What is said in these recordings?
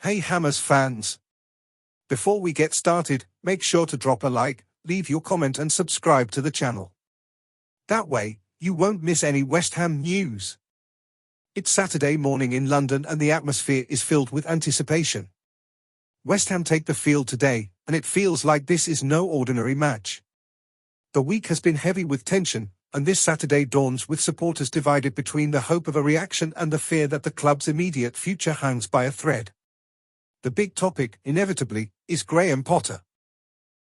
Hey Hammers fans! Before we get started, make sure to drop a like, leave your comment and subscribe to the channel. That way, you won't miss any West Ham news. It's Saturday morning in London and the atmosphere is filled with anticipation. West Ham take the field today, and it feels like this is no ordinary match. The week has been heavy with tension, and this Saturday dawns with supporters divided between the hope of a reaction and the fear that the club's immediate future hangs by a thread. The big topic, inevitably, is Graham Potter.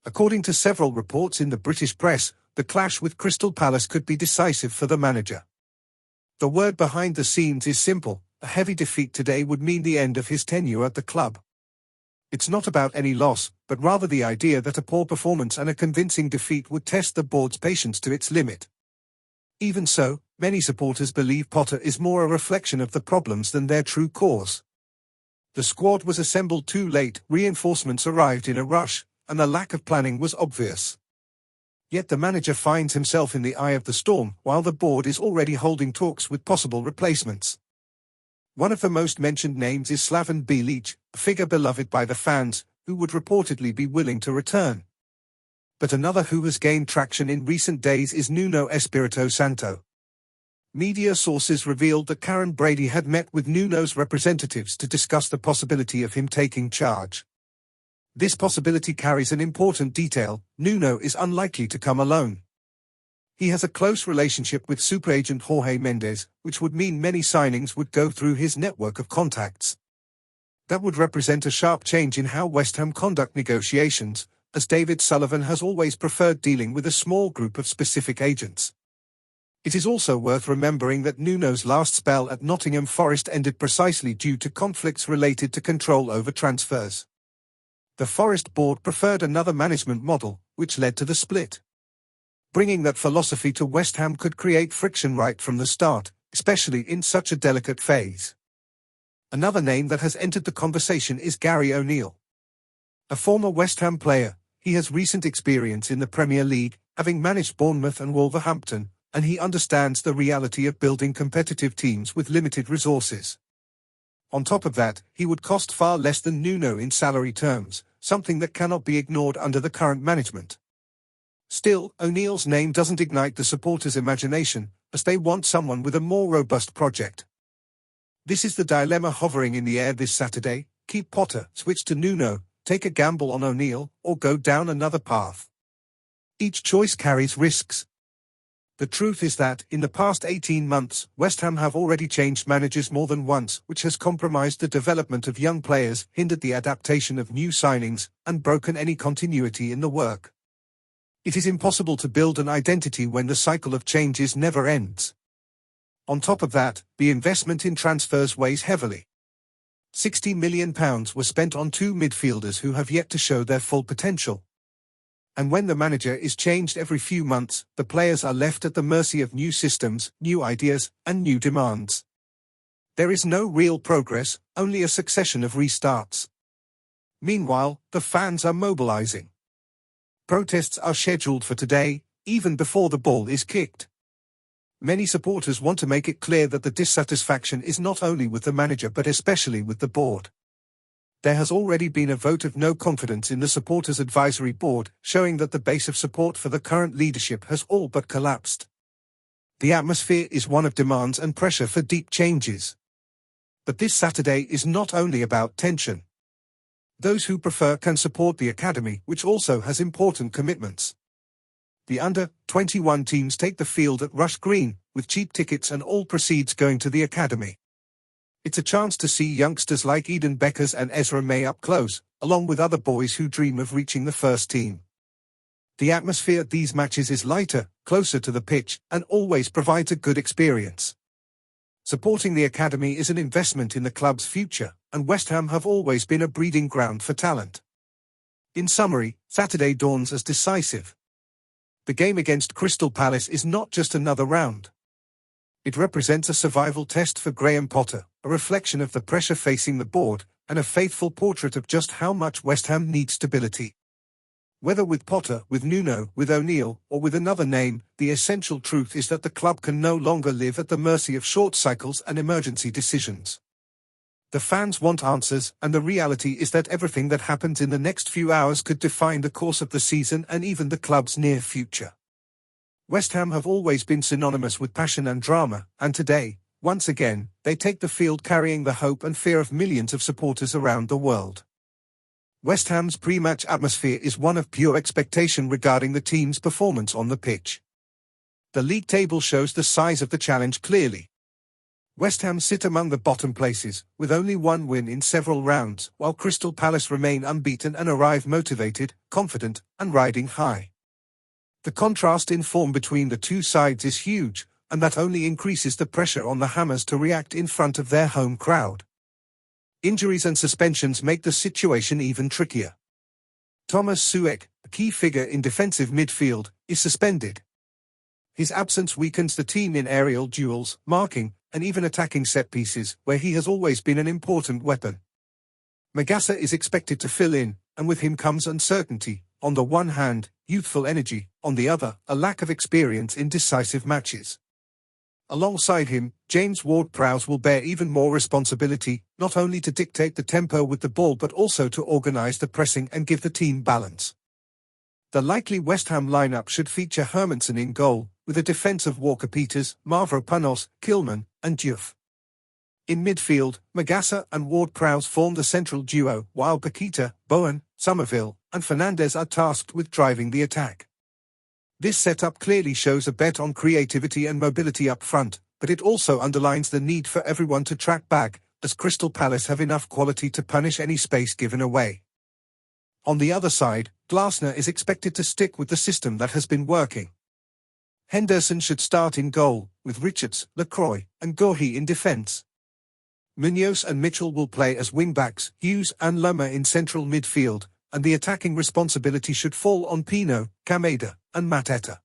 According to several reports in the British press, the clash with Crystal Palace could be decisive for the manager. The word behind the scenes is simple: a heavy defeat today would mean the end of his tenure at the club. It's not about any loss, but rather the idea that a poor performance and a convincing defeat would test the board's patience to its limit. Even so, many supporters believe Potter is more a reflection of the problems than their true cause. The squad was assembled too late, reinforcements arrived in a rush, and the lack of planning was obvious. Yet the manager finds himself in the eye of the storm, while the board is already holding talks with possible replacements. One of the most mentioned names is Slaven Bilic, a figure beloved by the fans, who would reportedly be willing to return. But another who has gained traction in recent days is Nuno Espirito Santo. Media sources revealed that Karen Brady had met with Nuno's representatives to discuss the possibility of him taking charge. This possibility carries an important detail: Nuno is unlikely to come alone. He has a close relationship with super agent Jorge Mendes, which would mean many signings would go through his network of contacts. That would represent a sharp change in how West Ham conduct negotiations, as David Sullivan has always preferred dealing with a small group of specific agents. It is also worth remembering that Nuno's last spell at Nottingham Forest ended precisely due to conflicts related to control over transfers. The Forest board preferred another management model, which led to the split. Bringing that philosophy to West Ham could create friction right from the start, especially in such a delicate phase. Another name that has entered the conversation is Gary O'Neill. A former West Ham player, he has recent experience in the Premier League, having managed Bournemouth and Wolverhampton, and he understands the reality of building competitive teams with limited resources. On top of that, he would cost far less than Nuno in salary terms, something that cannot be ignored under the current management. Still, O'Neill's name doesn't ignite the supporters' imagination, as they want someone with a more robust project. This is the dilemma hovering in the air this Saturday: keep Potter, switch to Nuno, take a gamble on O'Neill, or go down another path. Each choice carries risks. The truth is that, in the past 18 months, West Ham have already changed managers more than once, which has compromised the development of young players, hindered the adaptation of new signings, and broken any continuity in the work. It is impossible to build an identity when the cycle of changes never ends. On top of that, the investment in transfers weighs heavily. £60 million were spent on two midfielders who have yet to show their full potential. And when the manager is changed every few months, the players are left at the mercy of new systems, new ideas, and new demands. There is no real progress, only a succession of restarts. Meanwhile, the fans are mobilizing. Protests are scheduled for today, even before the ball is kicked. Many supporters want to make it clear that the dissatisfaction is not only with the manager but especially with the board. There has already been a vote of no confidence in the Supporters Advisory Board, showing that the base of support for the current leadership has all but collapsed. The atmosphere is one of demands and pressure for deep changes. But this Saturday is not only about tension. Those who prefer can support the academy, which also has important commitments. The under-21 teams take the field at Rush Green, with cheap tickets and all proceeds going to the academy. It's a chance to see youngsters like Eden Beckers and Ezra May up close, along with other boys who dream of reaching the first team. The atmosphere at these matches is lighter, closer to the pitch, and always provides a good experience. Supporting the academy is an investment in the club's future, and West Ham have always been a breeding ground for talent. In summary, Saturday dawns as decisive. The game against Crystal Palace is not just another round. It represents a survival test for Graham Potter, a reflection of the pressure facing the board, and a faithful portrait of just how much West Ham needs stability. Whether with Potter, with Nuno, with O'Neill, or with another name, the essential truth is that the club can no longer live at the mercy of short cycles and emergency decisions. The fans want answers, and the reality is that everything that happens in the next few hours could define the course of the season and even the club's near future. West Ham have always been synonymous with passion and drama, and today, once again, they take the field carrying the hope and fear of millions of supporters around the world. West Ham's pre-match atmosphere is one of pure expectation regarding the team's performance on the pitch. The league table shows the size of the challenge clearly. West Ham sit among the bottom places, with only one win in several rounds, while Crystal Palace remain unbeaten and arrive motivated, confident, and riding high. The contrast in form between the two sides is huge, and that only increases the pressure on the Hammers to react in front of their home crowd. Injuries and suspensions make the situation even trickier. Thomas Soucek, a key figure in defensive midfield, is suspended. His absence weakens the team in aerial duels, marking, and even attacking set pieces, where he has always been an important weapon. Magassa is expected to fill in, and with him comes uncertainty, on the one hand, youthful energy, on the other, a lack of experience in decisive matches. Alongside him, James Ward-Prowse will bear even more responsibility, not only to dictate the tempo with the ball but also to organise the pressing and give the team balance. The likely West Ham lineup should feature Hermansen in goal, with a defence of Walker-Peters, Mavropanos, Kilman, and Diouf. In midfield, Magassa and Ward-Prowse form the central duo, while Paqueta, Bowen, Somerville, and Fernandes are tasked with driving the attack. This setup clearly shows a bet on creativity and mobility up front, but it also underlines the need for everyone to track back, as Crystal Palace have enough quality to punish any space given away. On the other side, Glasner is expected to stick with the system that has been working. Henderson should start in goal, with Richards, Lacroix, and Gohi in defence. Munoz and Mitchell will play as wing-backs, Hughes and Lerma in central midfield, and the attacking responsibility should fall on Pino, Kameda, and Mateta.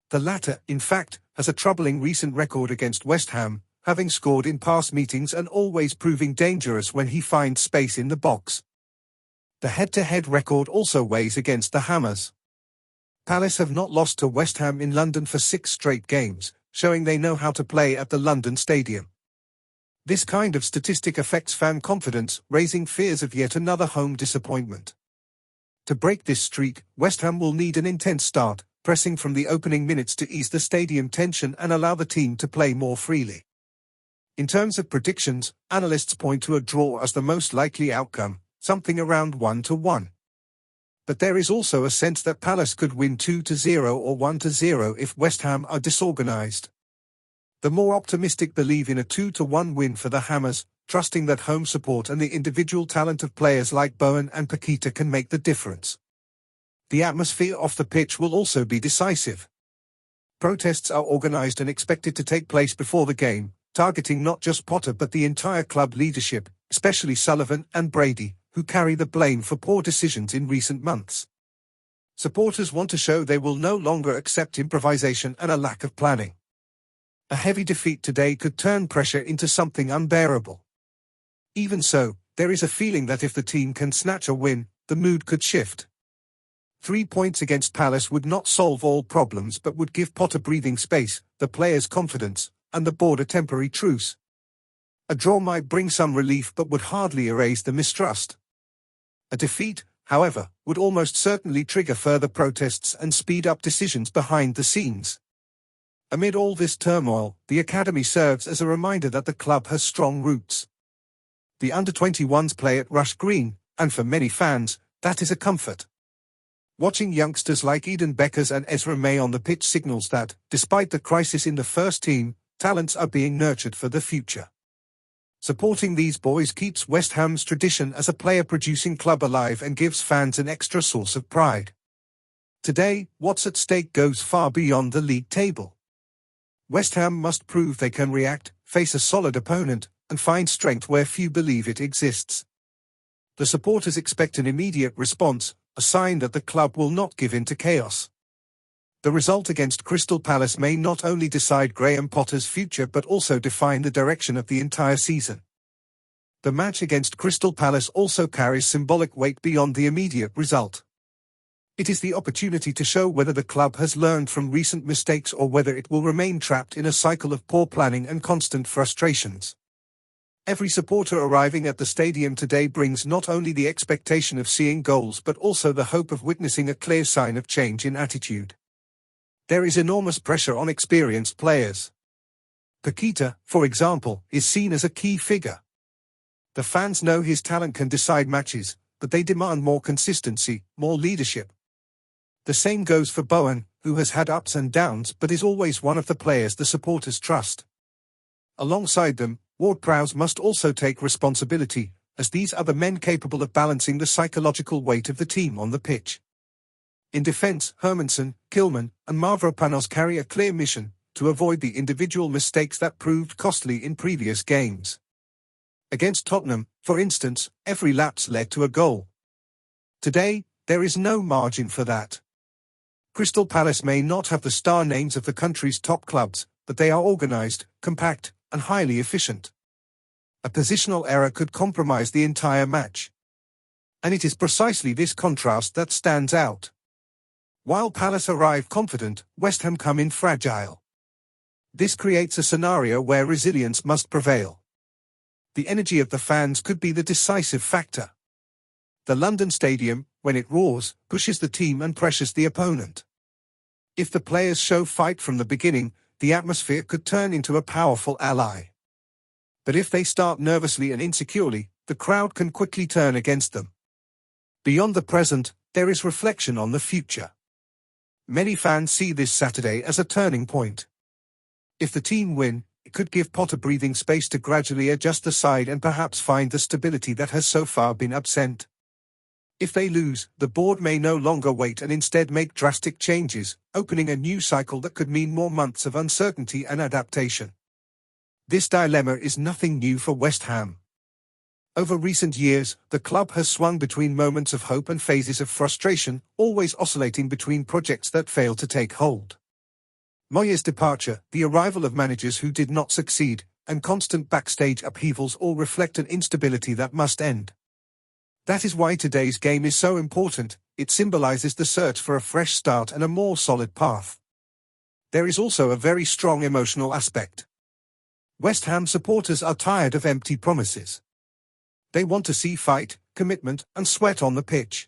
The latter, in fact, has a troubling recent record against West Ham, having scored in past meetings and always proving dangerous when he finds space in the box. The head-to-head record also weighs against the Hammers. Palace have not lost to West Ham in London for 6 straight games, showing they know how to play at the London Stadium. This kind of statistic affects fan confidence, raising fears of yet another home disappointment. To break this streak, West Ham will need an intense start, pressing from the opening minutes to ease the stadium tension and allow the team to play more freely. In terms of predictions, analysts point to a draw as the most likely outcome, something around 1-1. But there is also a sense that Palace could win 2-0 or 1-0 if West Ham are disorganised. The more optimistic believe in a 2-1 win for the Hammers, trusting that home support and the individual talent of players like Bowen and Paqueta can make the difference. The atmosphere off the pitch will also be decisive. Protests are organised and expected to take place before the game, targeting not just Potter but the entire club leadership, especially Sullivan and Brady, who carry the blame for poor decisions in recent months. Supporters want to show they will no longer accept improvisation and a lack of planning. A heavy defeat today could turn pressure into something unbearable. Even so, there is a feeling that if the team can snatch a win, the mood could shift. 3 points against Palace would not solve all problems but would give Potter breathing space, the players confidence, and the board a temporary truce. A draw might bring some relief but would hardly erase the mistrust. A defeat, however, would almost certainly trigger further protests and speed up decisions behind the scenes. Amid all this turmoil, the academy serves as a reminder that the club has strong roots. The under-21s play at Rush Green, and for many fans, that is a comfort. Watching youngsters like Eden Beckers and Ezra May on the pitch signals that, despite the crisis in the first team, talents are being nurtured for the future. Supporting these boys keeps West Ham's tradition as a player-producing club alive and gives fans an extra source of pride. Today, what's at stake goes far beyond the league table. West Ham must prove they can react, face a solid opponent, and find strength where few believe it exists. The supporters expect an immediate response, a sign that the club will not give in to chaos. The result against Crystal Palace may not only decide Graham Potter's future but also define the direction of the entire season. The match against Crystal Palace also carries symbolic weight beyond the immediate result. It is the opportunity to show whether the club has learned from recent mistakes or whether it will remain trapped in a cycle of poor planning and constant frustrations. Every supporter arriving at the stadium today brings not only the expectation of seeing goals but also the hope of witnessing a clear sign of change in attitude. There is enormous pressure on experienced players. Paqueta, for example, is seen as a key figure. The fans know his talent can decide matches, but they demand more consistency, more leadership. The same goes for Bowen, who has had ups and downs but is always one of the players the supporters trust. Alongside them, Ward-Prowse must also take responsibility, as these are the men capable of balancing the psychological weight of the team on the pitch. In defence, Hermansen, Kilman, and Mavropanos carry a clear mission to avoid the individual mistakes that proved costly in previous games. Against Tottenham, for instance, every lapse led to a goal. Today, there is no margin for that. Crystal Palace may not have the star names of the country's top clubs, but they are organised, compact, and highly efficient. A positional error could compromise the entire match. And it is precisely this contrast that stands out. While Palace arrive confident, West Ham come in fragile. This creates a scenario where resilience must prevail. The energy of the fans could be the decisive factor. The London Stadium, when it roars, pushes the team and pressures the opponent. If the players show fight from the beginning, the atmosphere could turn into a powerful ally. But if they start nervously and insecurely, the crowd can quickly turn against them. Beyond the present, there is reflection on the future. Many fans see this Saturday as a turning point. If the team win, it could give Potter breathing space to gradually adjust the side and perhaps find the stability that has so far been absent. If they lose, the board may no longer wait and instead make drastic changes, opening a new cycle that could mean more months of uncertainty and adaptation. This dilemma is nothing new for West Ham. Over recent years, the club has swung between moments of hope and phases of frustration, always oscillating between projects that fail to take hold. Moyes' departure, the arrival of managers who did not succeed, and constant backstage upheavals all reflect an instability that must end. That is why today's game is so important. It symbolizes the search for a fresh start and a more solid path. There is also a very strong emotional aspect. West Ham supporters are tired of empty promises. They want to see fight, commitment, and sweat on the pitch.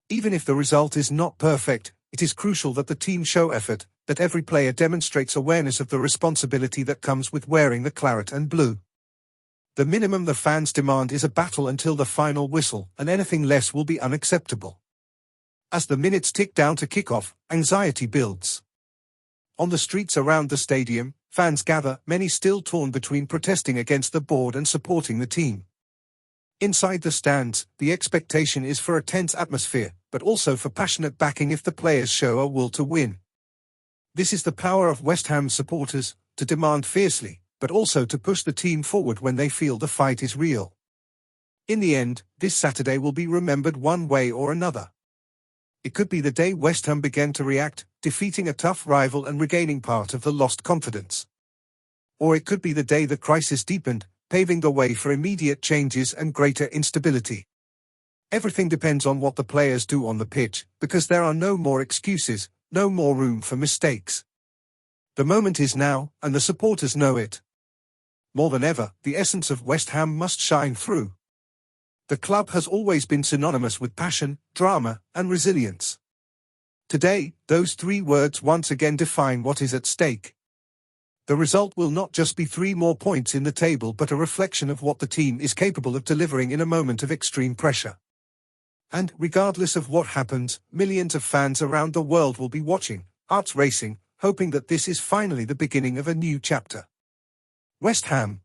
Even if the result is not perfect, it is crucial that the team show effort, that every player demonstrates awareness of the responsibility that comes with wearing the claret and blue. The minimum the fans demand is a battle until the final whistle, and anything less will be unacceptable. As the minutes tick down to kick-off, anxiety builds. On the streets around the stadium, fans gather, many still torn between protesting against the board and supporting the team. Inside the stands, the expectation is for a tense atmosphere, but also for passionate backing if the players show a will to win. This is the power of West Ham supporters, to demand fiercely, but also to push the team forward when they feel the fight is real. In the end, this Saturday will be remembered one way or another. It could be the day West Ham began to react, defeating a tough rival and regaining part of the lost confidence. Or it could be the day the crisis deepened, paving the way for immediate changes and greater instability. Everything depends on what the players do on the pitch, because there are no more excuses, no more room for mistakes. The moment is now, and the supporters know it. More than ever, the essence of West Ham must shine through. The club has always been synonymous with passion, drama, and resilience. Today, those three words once again define what is at stake. The result will not just be 3 more points in the table but a reflection of what the team is capable of delivering in a moment of extreme pressure. And, regardless of what happens, millions of fans around the world will be watching, hearts racing, hoping that this is finally the beginning of a new chapter. West Ham,